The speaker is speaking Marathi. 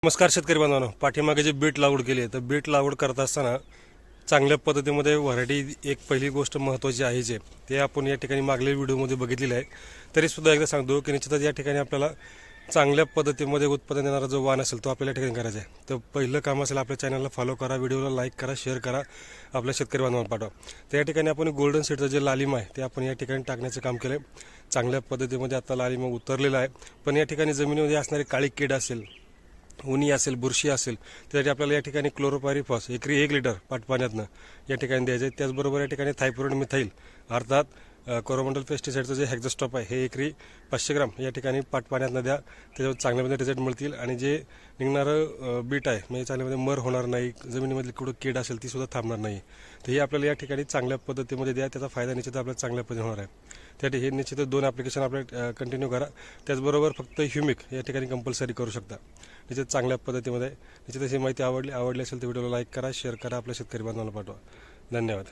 नमस्कार शेतकरी बांधवांनो, पाठीमागे जे बीट लागवड केली आहे तर बीट लागवड करत असताना चांगल्या पद्धतीमध्ये व्हरायटी एक पहिली गोष्ट महत्त्वाची आहे जे ते आपण या ठिकाणी मागल्या व्हिडिओमध्ये बघितलेलं आहे. तरीसुद्धा एकदा सांगतो की निश्चितच या ठिकाणी आपल्याला चांगल्या पद्धतीमध्ये उत्पादन देणारा जो वाण असेल तो आपल्याला ठिकाणी करायचा आहे. तर पहिलं काम असेल आपल्या चॅनलला फॉलो करा, व्हिडिओला लाईक करा, शेअर करा, आपल्या शेतकरी बांधवांना पाठवा. तर या ठिकाणी आपण गोल्डन सीडचं जे लालिमा आहे ते आपण या ठिकाणी टाकण्याचं काम केलं आहे. चांगल्या पद्धतीमध्ये आता लालिमा उतरलेला आहे, पण या ठिकाणी जमिनीमध्ये असणारी काळी कीड असेल, उनी असेल, बुरशी असेल, त्यासाठी आपल्याला या ठिकाणी क्लोरोपायरिफॉस एकरी 1 लिटर पाटपाण्यातनं या ठिकाणी द्यायचं आहे. त्याचबरोबर या ठिकाणी थायपुरॉन मिथाईल अर्थात कोरोमंडल पेस्टिसाइडचं जे हेक्झोस्टॉप आहे हे एकरी 500 ग्राम या ठिकाणी पाटपाण्यातनं द्या. त्याच्यावर चांगल्यामध्ये रिझल्ट मिळतील आणि जे निघणारं बीट आहे म्हणजे चांगल्यामध्ये मर होणार नाही, जमिनीमधली कुठं कीड असेल ती सुद्धा थांबणार नाही. तर हे आपल्याला या ठिकाणी चांगल्या पद्धतीमध्ये द्या, त्याचा फायदा निश्चित आपल्याला चांगल्या पद्धतीने होणार आहे. त्यासाठी हे निश्चितच 2 ॲप्लिकेशन आपल्या कंटिन्यू करा. त्याचबरोबर फक्त ह्युमिक या ठिकाणी कंपल्सरी करू शकता. निश्चित चांगल्या पद्धतीमध्ये निश्चितच ही माहिती आवडली असेल तर व्हिडिओला लाईक करा, शेअर करा, आपल्या शेतकरी बांधवांना पाठवा. धन्यवाद.